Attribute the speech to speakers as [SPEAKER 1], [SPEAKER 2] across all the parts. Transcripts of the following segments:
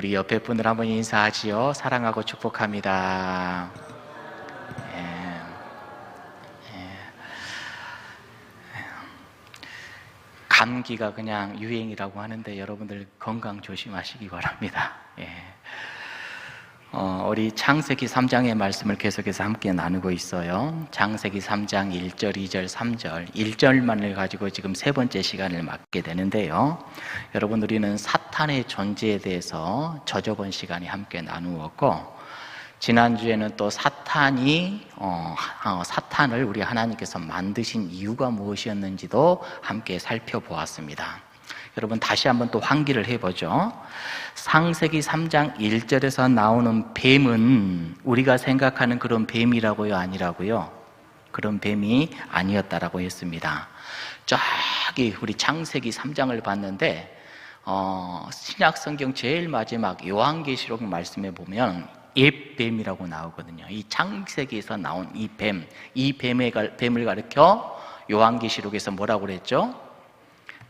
[SPEAKER 1] 우리 옆에 분들 한번 인사하지요. 사랑하고 축복합니다. 예. 감기가 그냥 유행이라고 하는데 여러분들 건강 조심하시기 바랍니다. 우리 창세기 3장의 말씀을 계속해서 함께 나누고 있어요. 창세기 3장 1절, 2절, 3절 1절만을 가지고 지금 세 번째 시간을 맞게 되는데요. 여러분, 우리는 사탄의 존재에 대해서 저저번 시간에 함께 나누었고, 지난주에는 또 사탄을 우리 하나님께서 만드신 이유가 무엇이었는지도 함께 살펴보았습니다. 여러분, 다시 한번 또 환기를 해보죠. 창세기 3장 1절에서 나오는 뱀은 우리가 생각하는 그런 뱀이라고요, 아니라고요? 그런 뱀이 아니었다라고 했습니다. 저기 우리 창세기 3장을 봤는데 신약 성경 제일 마지막 요한계시록 말씀에 보면 옛뱀이라고 나오거든요. 이 창세기에서 나온 이 뱀을 가리켜 요한계시록에서 뭐라고 그랬죠?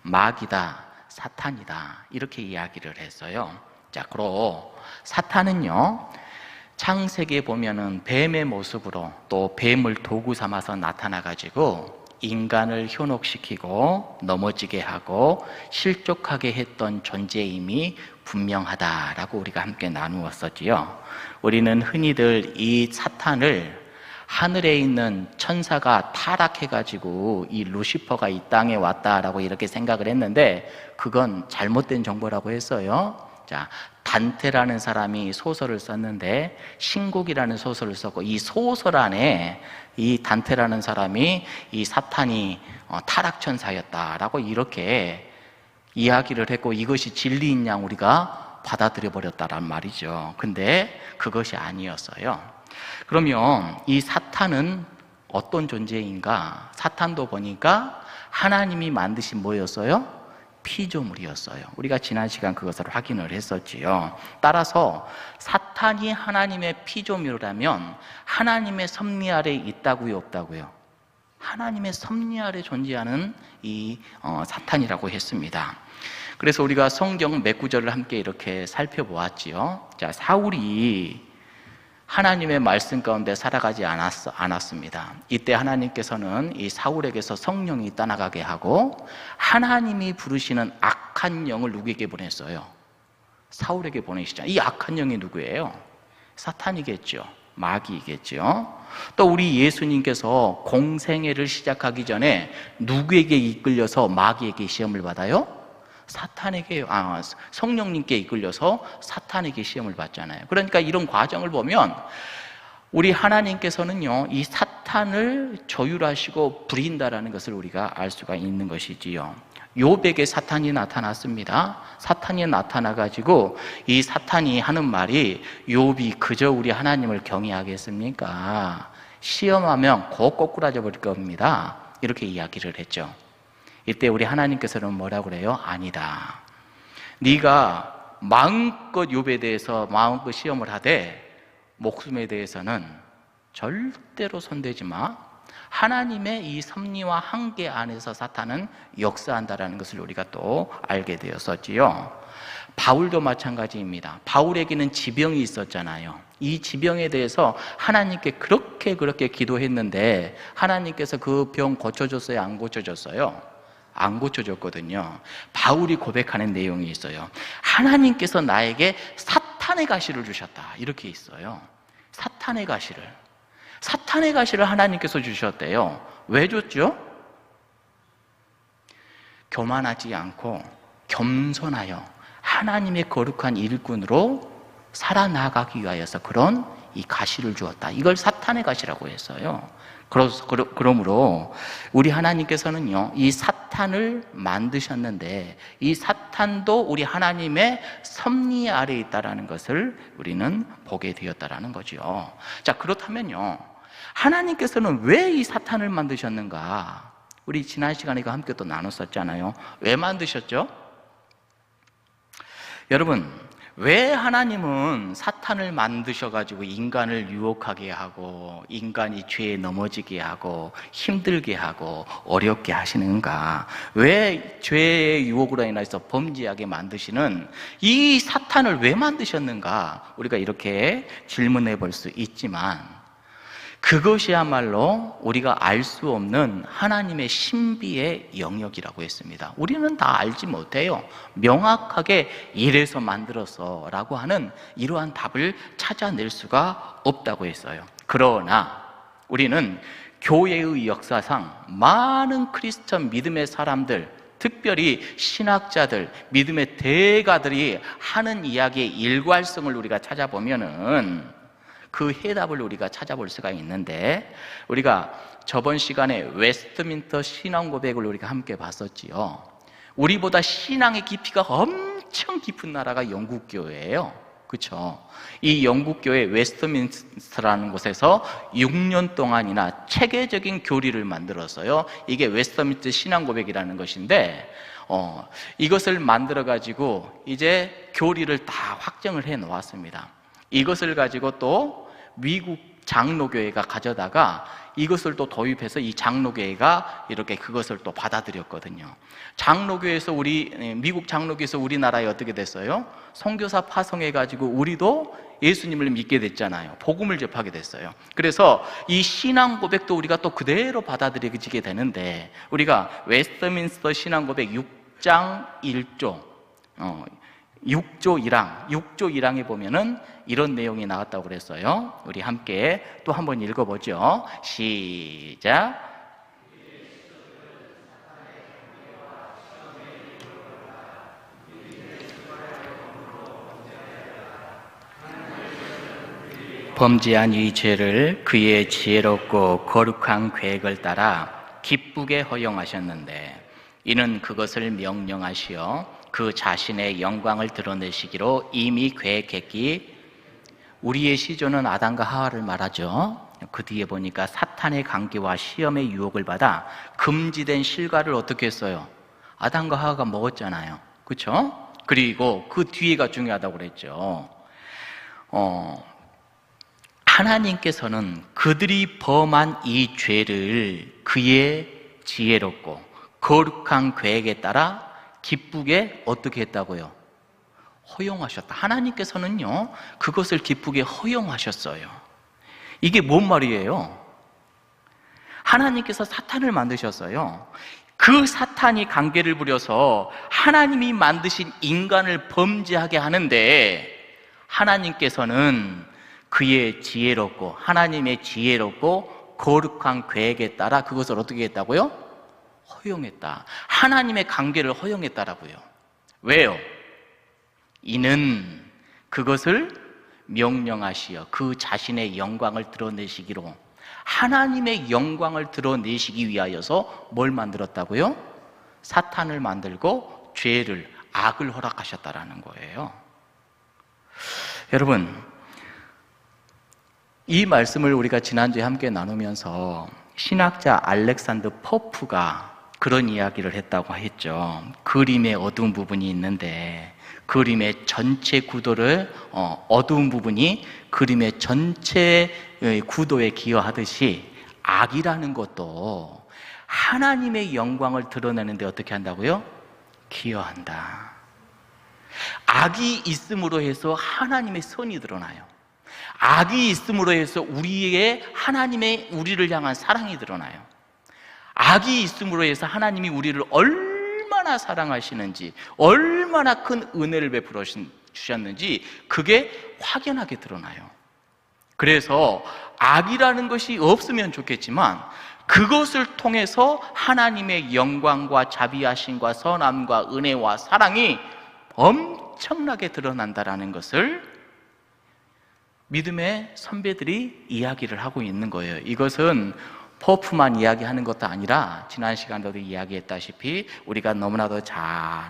[SPEAKER 1] 마귀다, 사탄이다, 이렇게 이야기를 했어요. 자, 그럼 사탄은요, 창세기에 보면은 뱀의 모습으로 또 뱀을 도구 삼아서 나타나가지고 인간을 현혹시키고 넘어지게 하고 실족하게 했던 존재임이 분명하다라고 우리가 함께 나누었었지요. 우리는 흔히들 이 사탄을 하늘에 있는 천사가 타락해가지고 이 루시퍼가 이 땅에 왔다라고 이렇게 생각을 했는데, 그건 잘못된 정보라고 했어요. 자, 단테라는 사람이 소설을 썼는데 신곡이라는 소설을 썼고, 이 소설 안에 이 단테라는 사람이 이 사탄이 타락천사였다라고 이렇게 이야기를 했고, 이것이 진리인 양 우리가 받아들여 버렸다란 말이죠. 근데 그것이 아니었어요. 그러면 이 사탄은 어떤 존재인가? 사탄도 보니까 하나님이 만드신 뭐였어요? 피조물이었어요. 우리가 지난 시간 그것을 확인을 했었지요. 따라서 사탄이 하나님의 피조물이라면 하나님의 섭리 아래에 있다고요, 없다고요? 하나님의 섭리 아래 존재하는 이 사탄이라고 했습니다. 그래서 우리가 성경 몇 구절을 함께 이렇게 살펴보았지요. 자, 사울이 하나님의 말씀 가운데 살아가지 않았습니다. 이때 하나님께서는 이 사울에게서 성령이 떠나가게 하고 하나님이 부르시는 악한 영을 누구에게 보냈어요? 사울에게 보내시죠. 이 악한 영이 누구예요? 사탄이겠죠. 마귀이겠죠. 또 우리 예수님께서 공생애를 시작하기 전에 누구에게 이끌려서 마귀에게 시험을 받아요? 성령님께 이끌려서 사탄에게 시험을 받잖아요. 그러니까 이런 과정을 보면 우리 하나님께서는요, 이 사탄을 조율하시고 부린다라는 것을 우리가 알 수가 있는 것이지요. 욥에게 사탄이 나타났습니다. 사탄이 나타나가지고 이 사탄이 하는 말이, 욥이 그저 우리 하나님을 경외하겠습니까? 시험하면 곧 꼬꾸라져 버릴 겁니다. 이렇게 이야기를 했죠. 이때 우리 하나님께서는 뭐라고 그래요? 아니다. 네가 마음껏 욥에 대해서 마음껏 시험을 하되 목숨에 대해서는 절대로 손대지 마. 하나님의 이 섭리와 한계 안에서 사탄은 역사한다라는 것을 우리가 또 알게 되었었지요. 바울도 마찬가지입니다. 바울에게는 지병이 있었잖아요. 이 지병에 대해서 하나님께 그렇게 기도했는데 하나님께서 그 병 고쳐줬어요? 안 고쳐줬어요? 안 고쳐줬거든요. 바울이 고백하는 내용이 있어요. 하나님께서 나에게 사탄의 가시를 주셨다, 이렇게 있어요. 사탄의 가시를 하나님께서 주셨대요. 왜 줬죠? 교만하지 않고 겸손하여 하나님의 거룩한 일꾼으로 살아나가기 위하여서 그런 이 가시를 주었다. 이걸 사탄의 가시라고 했어요. 그러므로 우리 하나님께서는요, 이 사탄을 만드셨는데 이 사탄도 우리 하나님의 섭리 아래에 있다라는 것을 우리는 보게 되었다라는 거죠. 자, 그렇다면요, 하나님께서는 왜 이 사탄을 만드셨는가? 우리 지난 시간에 이거 함께 또 나눴었잖아요. 왜 만드셨죠? 여러분, 왜 하나님은 사탄을 만드셔가지고 인간을 유혹하게 하고 인간이 죄에 넘어지게 하고 힘들게 하고 어렵게 하시는가? 왜 죄의 유혹으로 인해서 범죄하게 만드시는 이 사탄을 왜 만드셨는가? 우리가 이렇게 질문해 볼 수 있지만 그것이야말로 우리가 알 수 없는 하나님의 신비의 영역이라고 했습니다. 우리는 다 알지 못해요. 명확하게 이래서 만들어서 라고 하는 이러한 답을 찾아낼 수가 없다고 했어요. 그러나 우리는 교회의 역사상 많은 크리스천 믿음의 사람들, 특별히 신학자들, 믿음의 대가들이 하는 이야기의 일관성을 우리가 찾아보면은 그 해답을 우리가 찾아볼 수가 있는데, 우리가 저번 시간에 웨스트민스터 신앙 고백을 우리가 함께 봤었지요. 우리보다 신앙의 깊이가 엄청 깊은 나라가 영국 교회예요. 그렇죠? 이 영국 교회 웨스트민스터라는 곳에서 6년 동안이나 체계적인 교리를 만들었어요. 이게 웨스트민스터 신앙 고백이라는 것인데, 이것을 만들어 가지고 이제 교리를 다 확정을 해 놓았습니다. 이것을 가지고 또 미국 장로교회가 가져다가 이것을 또 도입해서 이 장로교회가 이렇게 그것을 또 받아들였거든요. 장로교회에서 미국 장로교회에서 우리나라에 어떻게 됐어요? 선교사 파송해가지고 우리도 예수님을 믿게 됐잖아요. 복음을 접하게 됐어요. 그래서 이 신앙 고백도 우리가 또 그대로 받아들여지게 되는데, 우리가 웨스트민스터 신앙 고백 6장 1조 6조 1항에 보면은 이런 내용이 나왔다고 그랬어요. 우리 함께 또 한번 읽어보죠. 시작. 범죄한 이 죄를 그의 지혜롭고 거룩한 계획을 따라 기쁘게 허용하셨는데, 이는 그것을 명령하시어 그 자신의 영광을 드러내시기로 이미 계획했기. 우리의 시조는 아담과 하와를 말하죠. 그 뒤에 보니까 사탄의 관계와 시험의 유혹을 받아 금지된 실과를 어떻게 했어요? 아담과 하와가 먹었잖아요. 그렇죠? 그리고 그 뒤에가 중요하다고 그랬죠. 하나님께서는 그들이 범한 이 죄를 그의 지혜롭고 거룩한 계획에 따라 기쁘게 어떻게 했다고요? 허용하셨다. 하나님께서는요, 그것을 기쁘게 허용하셨어요. 이게 뭔 말이에요? 하나님께서 사탄을 만드셨어요. 그 사탄이 관계를 부려서 하나님이 만드신 인간을 범죄하게 하는데, 하나님께서는 그의 지혜롭고 하나님의 지혜롭고 거룩한 계획에 따라 그것을 어떻게 했다고요? 허용했다. 하나님의 관계를 허용했다라고요. 왜요? 이는 그것을 명령하시어 그 자신의 영광을 드러내시기로, 하나님의 영광을 드러내시기 위하여서 뭘 만들었다고요? 사탄을 만들고 죄를, 악을 허락하셨다라는 거예요. 여러분, 이 말씀을 우리가 지난주에 함께 나누면서 신학자 알렉산더 포프가 그런 이야기를 했다고 했죠. 그림의 어두운 부분이 있는데 그림의 전체 구도를 어두운 부분이 그림의 전체 구도에 기여하듯이 악이라는 것도 하나님의 영광을 드러내는데 어떻게 한다고요? 기여한다. 악이 있음으로 해서 하나님의 선이 드러나요. 악이 있음으로 해서 하나님의 우리를 향한 사랑이 드러나요. 악이 있음으로 해서 하나님이 우리를 얼마나 사랑하시는지, 얼마나 큰 은혜를 베풀어 주셨는지 그게 확연하게 드러나요. 그래서 악이라는 것이 없으면 좋겠지만 그것을 통해서 하나님의 영광과 자비하심과 선함과 은혜와 사랑이 엄청나게 드러난다라는 것을 믿음의 선배들이 이야기를 하고 있는 거예요. 이것은 포프만 이야기하는 것도 아니라 지난 시간에도 이야기했다시피 우리가 너무나도 잘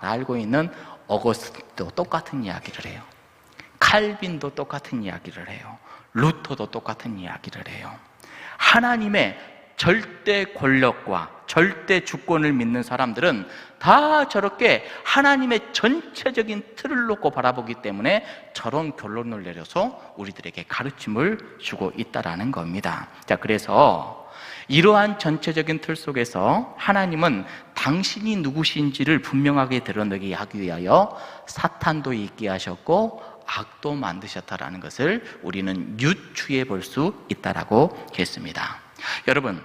[SPEAKER 1] 알고 있는 어거스틴도 똑같은 이야기를 해요. 칼빈도 똑같은 이야기를 해요. 루터도 똑같은 이야기를 해요. 하나님의 절대 권력과 절대 주권을 믿는 사람들은 다 저렇게 하나님의 전체적인 틀을 놓고 바라보기 때문에 저런 결론을 내려서 우리들에게 가르침을 주고 있다라는 겁니다. 자, 그래서 이러한 전체적인 틀 속에서 하나님은 당신이 누구신지를 분명하게 드러내게 하기 위하여 사탄도 있게 하셨고 악도 만드셨다라는 것을 우리는 유추해 볼 수 있다라고 했습니다. 여러분,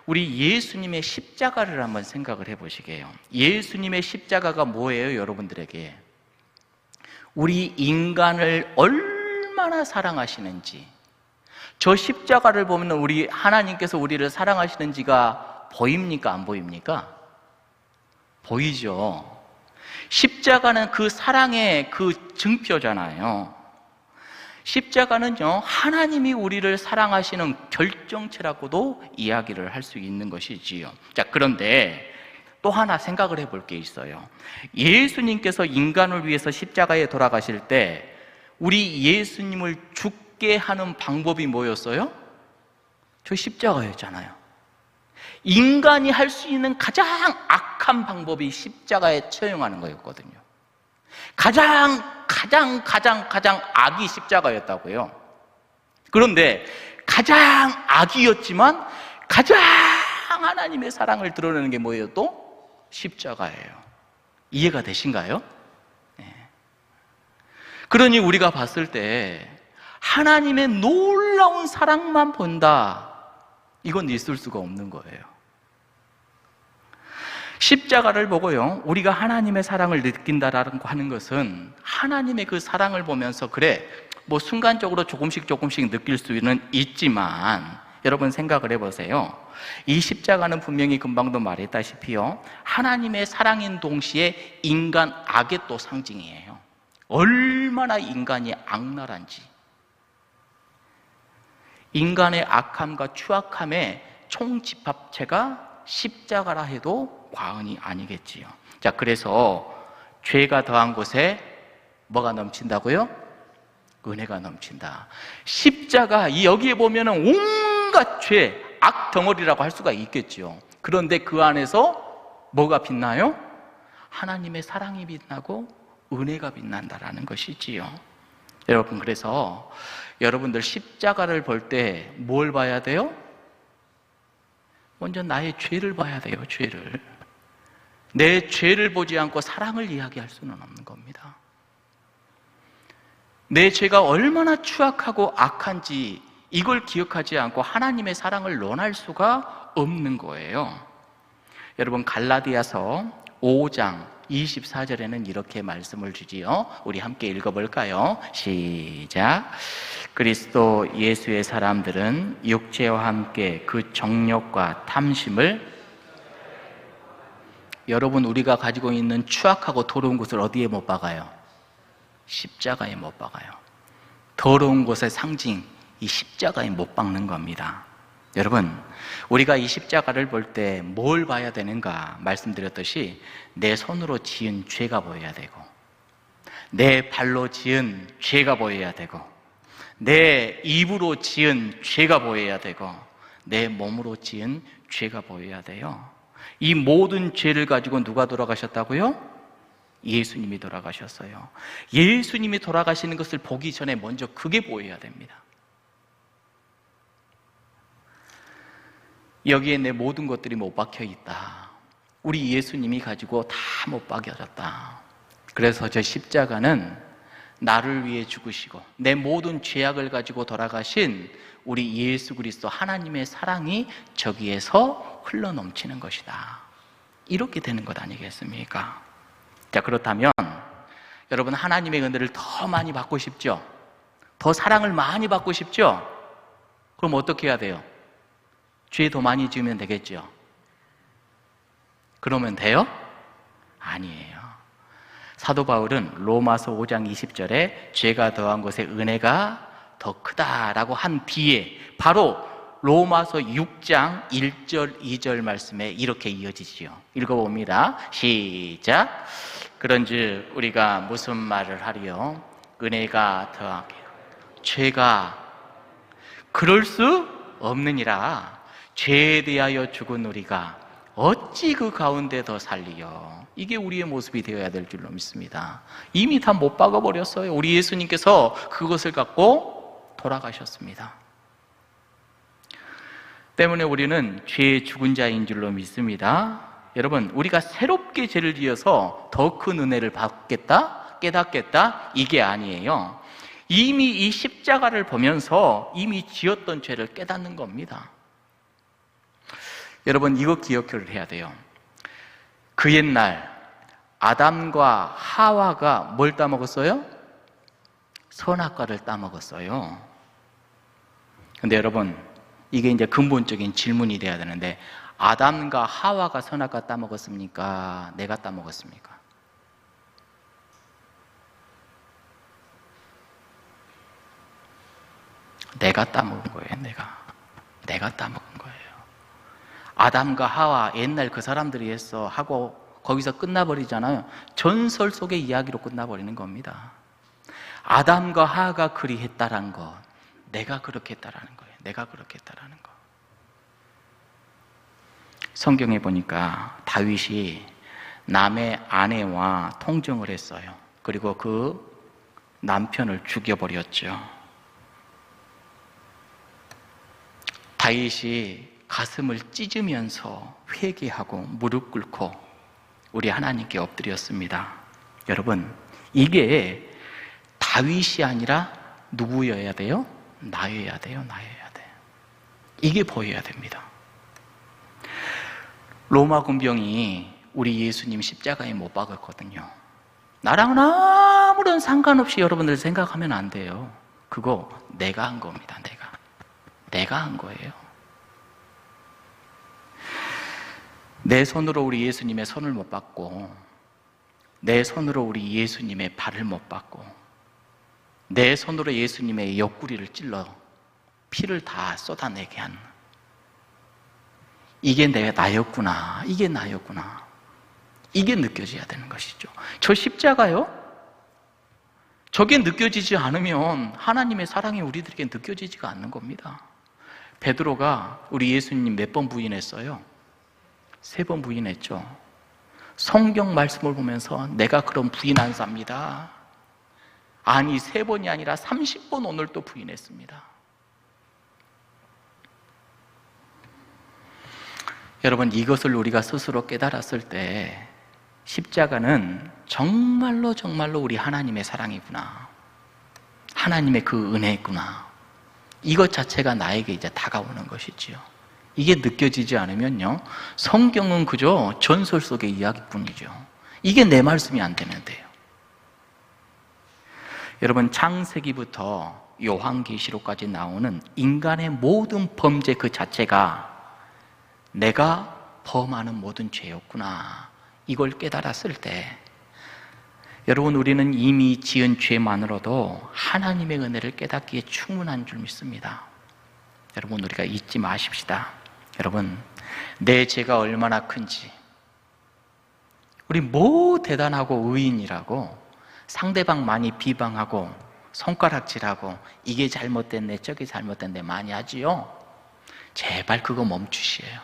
[SPEAKER 1] 우리 예수님의 십자가를 한번 생각을 해보시게요. 예수님의 십자가가 뭐예요? 여러분들에게 우리 인간을 얼마나 사랑하시는지, 저 십자가를 보면 우리 하나님께서 우리를 사랑하시는지가 보입니까? 안 보입니까? 보이죠. 십자가는 그 사랑의 그 증표잖아요. 십자가는요, 하나님이 우리를 사랑하시는 결정체라고도 이야기를 할 수 있는 것이지요. 자, 그런데 또 하나 생각을 해볼 게 있어요. 예수님께서 인간을 위해서 십자가에 돌아가실 때 우리 예수님을 죽게 하는 방법이 뭐였어요? 저 십자가였잖아요. 인간이 할 수 있는 가장 악한 방법이 십자가에 처형하는 거였거든요. 가장 악이 십자가였다고요. 그런데 가장 악이었지만 가장 하나님의 사랑을 드러내는 게 뭐예요? 또 십자가예요. 이해가 되신가요? 네. 그러니 우리가 봤을 때 하나님의 놀라운 사랑만 본다, 이건 있을 수가 없는 거예요. 십자가를 보고요, 우리가 하나님의 사랑을 느낀다라고 하는 것은 하나님의 그 사랑을 보면서 그래, 뭐 순간적으로 조금씩 느낄 수는 있지만 여러분 생각을 해보세요. 이 십자가는 분명히 금방도 말했다시피요, 하나님의 사랑인 동시에 인간 악의 또 상징이에요. 얼마나 인간이 악랄한지, 인간의 악함과 추악함의 총집합체가 십자가라 해도 과언이 아니겠지요. 자, 그래서 죄가 더한 곳에 뭐가 넘친다고요? 은혜가 넘친다. 십자가, 여기에 보면은 온갖 죄, 악 덩어리라고 할 수가 있겠지요. 그런데 그 안에서 뭐가 빛나요? 하나님의 사랑이 빛나고 은혜가 빛난다라는 것이지요. 여러분, 그래서 여러분들 십자가를 볼 때 뭘 봐야 돼요? 먼저 나의 죄를 봐야 돼요. 죄를. 내 죄를 보지 않고 사랑을 이야기할 수는 없는 겁니다. 내 죄가 얼마나 추악하고 악한지 이걸 기억하지 않고 하나님의 사랑을 논할 수가 없는 거예요. 여러분, 갈라디아서 5장 24절에는 이렇게 말씀을 주지요. 우리 함께 읽어볼까요? 시작. 그리스도 예수의 사람들은 육체와 함께 그 정욕과 탐심을, 여러분, 우리가 가지고 있는 추악하고 더러운 것을 어디에 못 박아요? 십자가에 못 박아요. 더러운 것의 상징, 이 십자가에 못 박는 겁니다. 여러분, 우리가 이 십자가를 볼 때 뭘 봐야 되는가 말씀드렸듯이 내 손으로 지은 죄가 보여야 되고, 내 발로 지은 죄가 보여야 되고, 내 입으로 지은 죄가 보여야 되고, 내 몸으로 지은 죄가 보여야 돼요. 이 모든 죄를 가지고 누가 돌아가셨다고요? 예수님이 돌아가셨어요. 예수님이 돌아가시는 것을 보기 전에 먼저 그게 보여야 됩니다. 여기에 내 모든 것들이 못 박혀 있다. 우리 예수님이 가지고 다 못 박여졌다. 그래서 저 십자가는 나를 위해 죽으시고 내 모든 죄악을 가지고 돌아가신 우리 예수 그리스도 하나님의 사랑이 저기에서 흘러넘치는 것이다. 이렇게 되는 것 아니겠습니까? 자, 그렇다면 여러분, 하나님의 은혜를 더 많이 받고 싶죠? 더 사랑을 많이 받고 싶죠? 그럼 어떻게 해야 돼요? 죄 더 많이 지으면 되겠죠? 그러면 돼요? 아니에요. 사도 바울은 로마서 5장 20절에 죄가 더한 곳에 은혜가 더 크다라고 한 뒤에 바로 로마서 6장 1절 2절 말씀에 이렇게 이어지지요. 읽어봅니다. 시작. 그런즉 우리가 무슨 말을 하리요? 은혜가 더하게 죄가 그럴 수 없느니라. 죄에 대하여 죽은 우리가 어찌 그 가운데 더 살리여. 이게 우리의 모습이 되어야 될 줄로 믿습니다. 이미 다 못 박아버렸어요. 우리 예수님께서 그것을 갖고 돌아가셨습니다. 때문에 우리는 죄의 죽은 자인 줄로 믿습니다. 여러분, 우리가 새롭게 죄를 지어서 더 큰 은혜를 받겠다, 깨닫겠다, 이게 아니에요. 이미 이 십자가를 보면서 이미 지었던 죄를 깨닫는 겁니다. 여러분, 이거 기억을 해야 돼요. 그 옛날 아담과 하와가 뭘 따먹었어요? 선악과를 따먹었어요. 근데 여러분, 이게 이제 근본적인 질문이 돼야 되는데, 아담과 하와가 선악과 따먹었습니까? 내가 따먹었습니까? 내가 따먹은 거예요. 내가 따먹은 거예요. 아담과 하와, 옛날 그 사람들이 했어 하고 거기서 끝나버리잖아요. 전설 속의 이야기로 끝나버리는 겁니다. 아담과 하와가 그리했다라는 것, 내가 그렇게 했다라는 거예요. 내가 그렇게 했다라는 것. 성경에 보니까 다윗이 남의 아내와 통정을 했어요. 그리고 그 남편을 죽여버렸죠. 다윗이 가슴을 찢으면서 회개하고 무릎 꿇고 우리 하나님께 엎드렸습니다. 여러분, 이게 다윗이 아니라 누구여야 돼요? 나여야 돼요. 나여야 돼요. 이게 보여야 됩니다. 로마 군병이 우리 예수님 십자가에 못 박았거든요. 나랑은 아무런 상관없이 여러분들 생각하면 안 돼요. 그거 내가 한 겁니다. 내가 한 거예요. 내 손으로 우리 예수님의 손을 못 받고, 내 손으로 우리 예수님의 발을 못 받고, 내 손으로 예수님의 옆구리를 찔러 피를 다 쏟아내게 한, 이게 나였구나. 이게 나였구나. 이게 느껴져야 되는 것이죠. 저 십자가요? 저게 느껴지지 않으면 하나님의 사랑이 우리들에게 느껴지지가 않는 겁니다. 베드로가 우리 예수님 몇 번 부인했어요? 3번 부인했죠. 성경 말씀을 보면서 내가 그런 부인한 자입니다. 아니, 3번이 아니라 30번 오늘 또 부인했습니다. 여러분, 이것을 우리가 스스로 깨달았을 때 십자가는 정말로 우리 하나님의 사랑이구나, 하나님의 그 은혜구나, 이것 자체가 나에게 이제 다가오는 것이지요. 이게 느껴지지 않으면요, 성경은 그저 전설 속의 이야기뿐이죠. 이게 내 말씀이 안 되는데요. 여러분, 창세기부터 요한계시록까지 나오는 인간의 모든 범죄 그 자체가 내가 범하는 모든 죄였구나, 이걸 깨달았을 때 여러분, 우리는 이미 지은 죄만으로도 하나님의 은혜를 깨닫기에 충분한 줄 믿습니다. 여러분, 우리가 잊지 마십시다. 여러분, 내 죄가 얼마나 큰지, 우리 뭐 대단하고 의인이라고 상대방 많이 비방하고 손가락질하고 이게 잘못됐네 저게 잘못됐네 많이 하지요. 제발 그거 멈추시에요.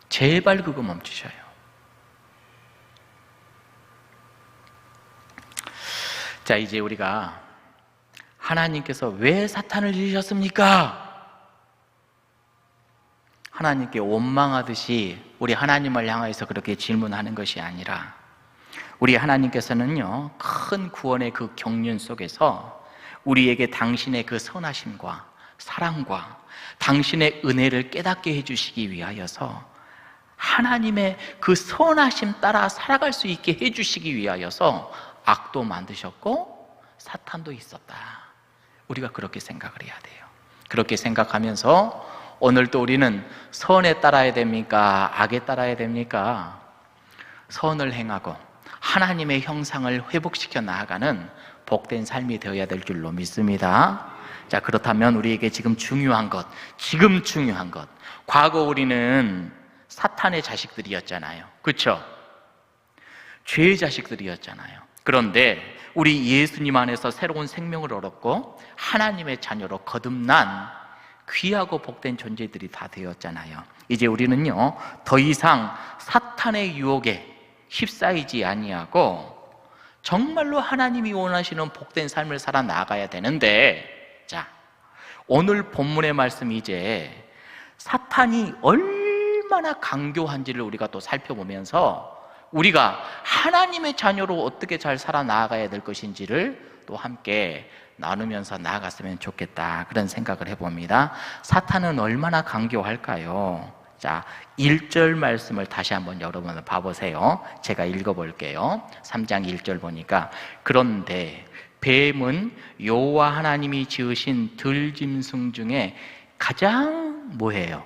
[SPEAKER 1] 제발 그거 멈추셔요. 자, 이제 우리가 하나님께서 왜 사탄을 지으셨습니까? 하나님께 원망하듯이 우리 하나님을 향해서 그렇게 질문하는 것이 아니라, 우리 하나님께서는요, 큰 구원의 그 경륜 속에서 우리에게 당신의 그 선하심과 사랑과 당신의 은혜를 깨닫게 해주시기 위하여서, 하나님의 그 선하심 따라 살아갈 수 있게 해주시기 위하여서 악도 만드셨고 사탄도 있었다. 우리가 그렇게 생각을 해야 돼요. 그렇게 생각하면서 오늘도 우리는 선에 따라야 됩니까? 악에 따라야 됩니까? 선을 행하고 하나님의 형상을 회복시켜 나아가는 복된 삶이 되어야 될 줄로 믿습니다. 자, 그렇다면 우리에게 지금 중요한 것, 과거 우리는 사탄의 자식들이었잖아요. 그렇죠? 죄의 자식들이었잖아요. 그런데 우리 예수님 안에서 새로운 생명을 얻었고 하나님의 자녀로 거듭난 귀하고 복된 존재들이 다 되었잖아요. 이제 우리는요, 더 이상 사탄의 유혹에 휩싸이지 아니하고 정말로 하나님이 원하시는 복된 삶을 살아 나가야 되는데, 자, 오늘 본문의 말씀이 이제 사탄이 얼마나 강교한지를 우리가 또 살펴보면서 우리가 하나님의 자녀로 어떻게 잘 살아 나가야 될 것인지를 또 함께 나누면서 나아갔으면 좋겠다, 그런 생각을 해봅니다. 사탄은 얼마나 강교할까요? 자, 1절 말씀을 다시 한번 여러분 봐보세요. 제가 읽어볼게요. 3장 1절 보니까, 그런데 뱀은 여호와 하나님이 지으신 들짐승 중에 가장 뭐예요?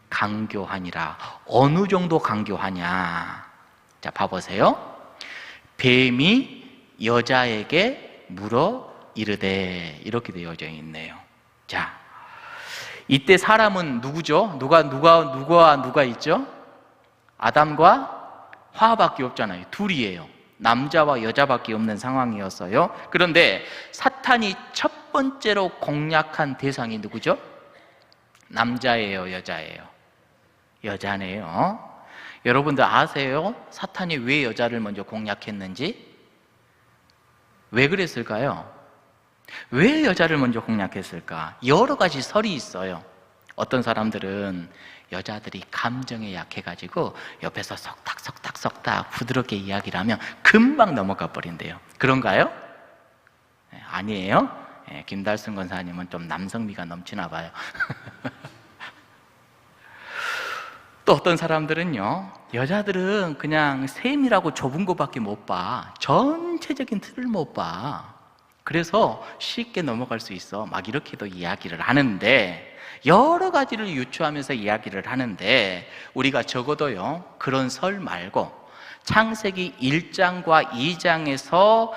[SPEAKER 1] 강교하니라. 어느 정도 강교하냐? 자, 봐보세요. 뱀이 여자에게 물어 이르되, 이렇게 되어져 있네요. 자, 이때 사람은 누구죠? 누가 있죠? 아담과 하와밖에 없잖아요. 둘이에요. 남자와 여자밖에 없는 상황이었어요. 그런데 사탄이 첫 번째로 공략한 대상이 누구죠? 남자예요, 여자예요? 여자네요. 여러분들 아세요? 사탄이 왜 여자를 먼저 공략했는지? 왜 그랬을까요? 왜 여자를 먼저 공략했을까? 여러 가지 설이 있어요. 어떤 사람들은 여자들이 감정에 약해가지고 옆에서 석탁 부드럽게 이야기를 하면 금방 넘어가 버린대요. 그런가요? 아니에요? 김달순 권사님은 좀 남성미가 넘치나 봐요. 또 어떤 사람들은요, 여자들은 그냥 세밀하고 좁은 것밖에 못 봐. 전체적인 틀을 못 봐. 그래서 쉽게 넘어갈 수 있어. 막 이렇게도 이야기를 하는데, 여러 가지를 유추하면서 이야기를 하는데, 우리가 적어도요, 그런 설 말고 창세기 1장과 2장에서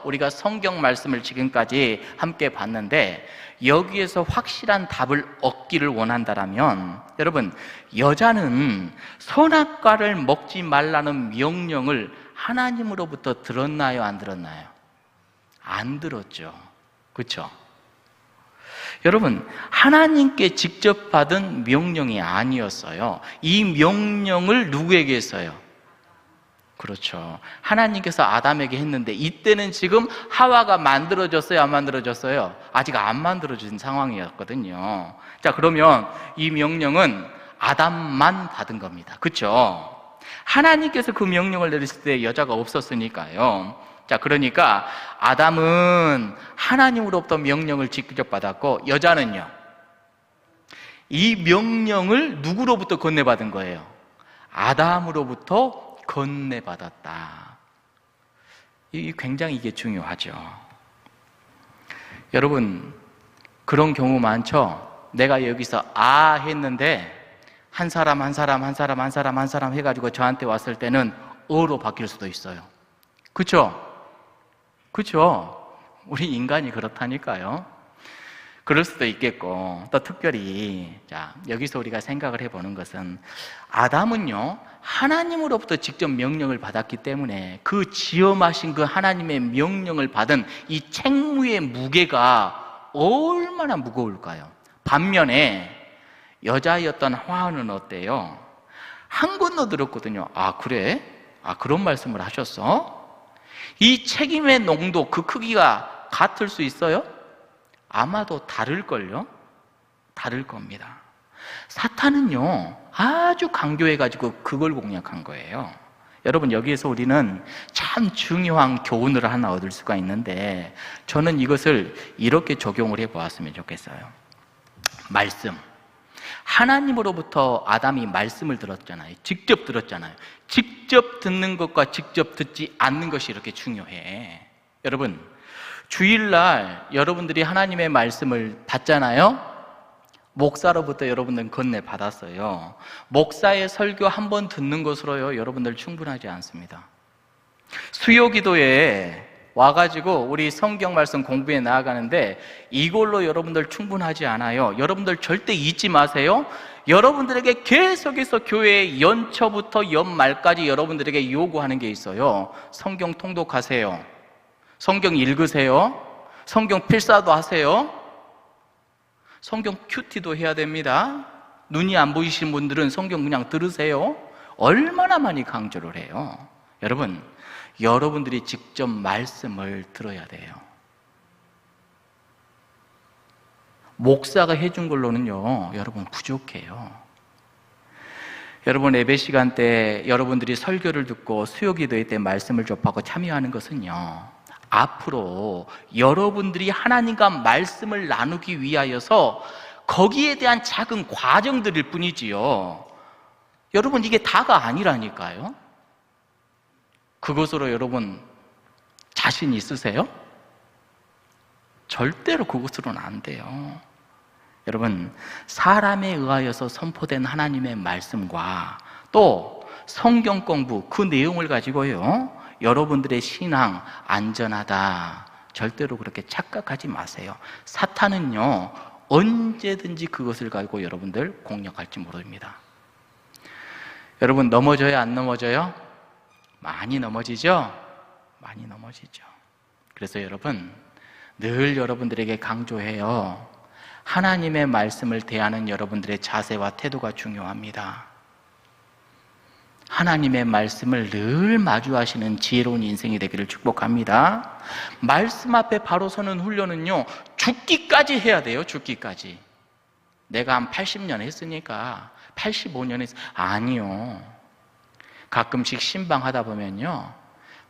[SPEAKER 1] 우리가 성경 말씀을 지금까지 함께 봤는데, 여기에서 확실한 답을 얻기를 원한다면, 여러분, 여자는 선악과를 먹지 말라는 명령을 하나님으로부터 들었나요, 안 들었나요? 안 들었죠. 그렇죠? 여러분, 하나님께 직접 받은 명령이 아니었어요. 이 명령을 누구에게 했어요? 그렇죠. 하나님께서 아담에게 했는데, 이때는 지금 하와가 만들어졌어요, 안 만들어졌어요? 아직 안 만들어진 상황이었거든요. 자, 그러면 이 명령은 아담만 받은 겁니다. 그렇죠? 하나님께서 그 명령을 내리실 때 여자가 없었으니까요. 자, 그러니까 아담은 하나님으로부터 명령을 직접 받았고, 여자는요, 이 명령을 누구로부터 건네받은 거예요? 아담으로부터 건네받았다. 굉장히 이게 중요하죠. 여러분, 그런 경우 많죠? 내가 여기서 했는데 한 사람 해가지고 저한테 왔을 때는 어로 바뀔 수도 있어요. 그렇죠? 그렇죠? 우리 인간이 그렇다니까요. 그럴 수도 있겠고, 또 특별히, 자, 여기서 우리가 생각을 해보는 것은, 아담은요, 하나님으로부터 직접 명령을 받았기 때문에 그 지엄하신 그 하나님의 명령을 받은 이 책무의 무게가 얼마나 무거울까요? 반면에 여자였던 하와는 어때요? 한 건너 들었거든요. 아, 그래? 그런 말씀을 하셨어? 이 책임의 농도, 그 크기가 같을 수 있어요? 아마도 다를걸요? 다를 겁니다. 사탄은요, 아주 강조해가지고 그걸 공략한 거예요. 여러분, 여기에서 우리는 참 중요한 교훈을 하나 얻을 수가 있는데, 저는 이것을 이렇게 적용을 해보았으면 좋겠어요. 말씀. 하나님으로부터 아담이 말씀을 들었잖아요. 직접 들었잖아요. 직접 듣는 것과 직접 듣지 않는 것이 이렇게 중요해. 여러분, 주일날 여러분들이 하나님의 말씀을 받잖아요. 목사로부터 여러분들은 건네받았어요. 목사의 설교 한 번 듣는 것으로요, 여러분들 충분하지 않습니다. 수요기도에 와가지고 우리 성경 말씀 공부해 나아가는데 이걸로 여러분들 충분하지 않아요. 여러분들 절대 잊지 마세요. 여러분들에게 계속해서 교회의 연초부터 연말까지 여러분들에게 요구하는 게 있어요. 성경 통독하세요. 성경 읽으세요. 성경 필사도 하세요. 성경 큐티도 해야 됩니다. 눈이 안 보이시는 분들은 성경 그냥 들으세요. 얼마나 많이 강조를 해요. 여러분, 여러분들이 직접 말씀을 들어야 돼요. 목사가 해준 걸로는요, 여러분 부족해요. 여러분, 예배 시간 때 여러분들이 설교를 듣고 수요기도회 때 말씀을 접하고 참여하는 것은요, 앞으로 여러분들이 하나님과 말씀을 나누기 위하여서 거기에 대한 작은 과정들일 뿐이지요, 여러분 이게 다가 아니라니까요. 그것으로 여러분 자신 있으세요? 절대로 그것으로는 안 돼요. 여러분, 사람에 의하여서 선포된 하나님의 말씀과 또 성경 공부, 그 내용을 가지고요, 여러분들의 신앙 안전하다, 절대로 그렇게 착각하지 마세요. 사탄은요, 언제든지 그것을 가지고 여러분들 공략할지 모릅니다. 여러분, 넘어져요, 안 넘어져요? 많이 넘어지죠? 많이 넘어지죠. 그래서 여러분, 늘 여러분들에게 강조해요. 하나님의 말씀을 대하는 여러분들의 자세와 태도가 중요합니다. 하나님의 말씀을 늘 마주하시는 지혜로운 인생이 되기를 축복합니다. 말씀 앞에 바로 서는 훈련은요, 죽기까지 해야 돼요. 죽기까지. 내가 한 80년 했으니까 85년 아니요. 가끔씩 신방하다 보면요,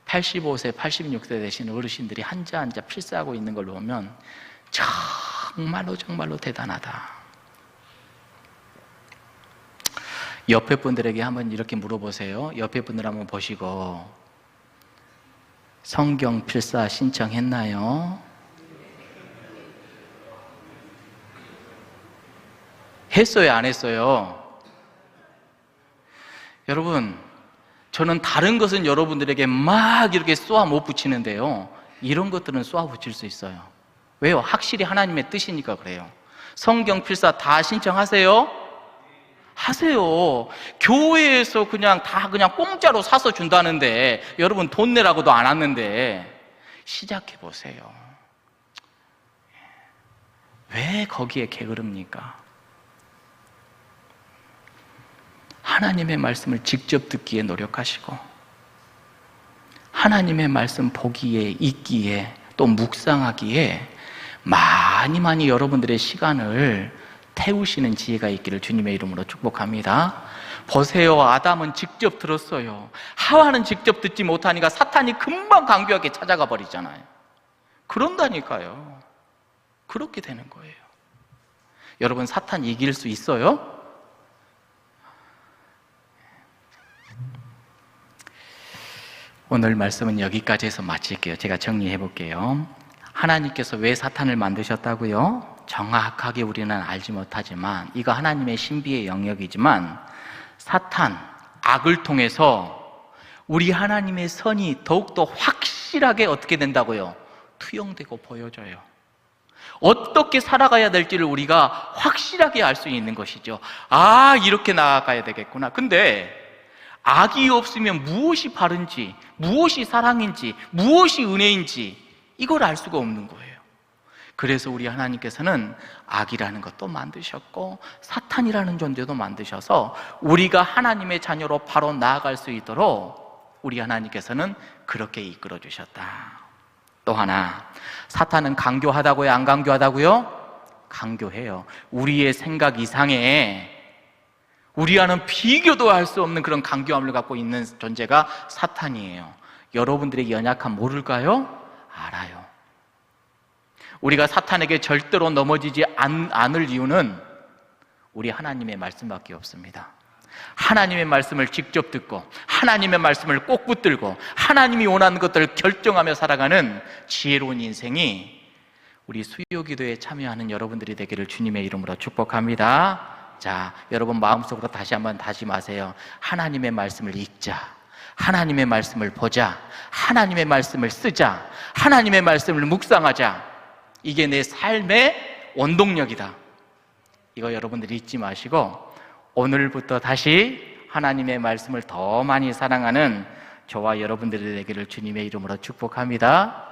[SPEAKER 1] 85세, 86세 되신 어르신들이 한자 필사하고 있는 걸 보면 정말로 대단하다. 옆에 분들에게 한번 이렇게 물어보세요. 옆에 분들 한번 보시고, 성경 필사 신청했나요? 했어요, 안 했어요? 여러분, 저는 다른 것은 여러분들에게 막 이렇게 쏘아 못 붙이는데요, 이런 것들은 쏘아 붙일 수 있어요. 왜요? 확실히 하나님의 뜻이니까 그래요. 성경 필사 다 신청하세요? 하세요. 교회에서 그냥 다 공짜로 사서 준다는데, 여러분 돈 내라고도 안 왔는데 시작해 보세요. 왜 거기에 게으릅니까? 하나님의 말씀을 직접 듣기에 노력하시고, 하나님의 말씀 보기에, 읽기에, 또 묵상하기에 많이 여러분들의 시간을 태우시는 지혜가 있기를 주님의 이름으로 축복합니다. 보세요, 아담은 직접 들었어요. 하와는 직접 듣지 못하니까 사탄이 금방 강교하게 찾아가 버리잖아요. 그런다니까요. 그렇게 되는 거예요. 여러분, 사탄 이길 수 있어요? 오늘 말씀은 여기까지 해서 마칠게요. 제가 정리해 볼게요. 하나님께서 왜 사탄을 만드셨다고요? 정확하게 우리는 알지 못하지만, 이거 하나님의 신비의 영역이지만, 사탄, 악을 통해서 우리 하나님의 선이 더욱더 확실하게 어떻게 된다고요? 투영되고 보여져요. 어떻게 살아가야 될지를 우리가 확실하게 알 수 있는 것이죠. 아, 이렇게 나아가야 되겠구나. 근데 악이 없으면 무엇이 바른지, 무엇이 사랑인지, 무엇이 은혜인지 이걸 알 수가 없는 거예요. 그래서 우리 하나님께서는 악이라는 것도 만드셨고 사탄이라는 존재도 만드셔서 우리가 하나님의 자녀로 바로 나아갈 수 있도록 우리 하나님께서는 그렇게 이끌어 주셨다. 또 하나, 사탄은 강교하다고요? 안 강교하다고요? 강교해요. 우리의 생각 이상의, 우리와는 비교도 할 수 없는 그런 강교함을 갖고 있는 존재가 사탄이에요. 여러분들의 연약함 모를까요? 알아요. 우리가 사탄에게 절대로 넘어지지 않을 이유는 우리 하나님의 말씀밖에 없습니다. 하나님의 말씀을 직접 듣고 하나님의 말씀을 꼭 붙들고 하나님이 원하는 것들을 결정하며 살아가는 지혜로운 인생이 우리 수요기도에 참여하는 여러분들이 되기를 주님의 이름으로 축복합니다. 자, 여러분 마음속으로 다시 마세요. 하나님의 말씀을 읽자, 하나님의 말씀을 보자, 하나님의 말씀을 쓰자, 하나님의 말씀을 묵상하자. 이게 내 삶의 원동력이다. 이거 여러분들이 잊지 마시고 오늘부터 다시 하나님의 말씀을 더 많이 사랑하는 저와 여러분들이 되기를 주님의 이름으로 축복합니다.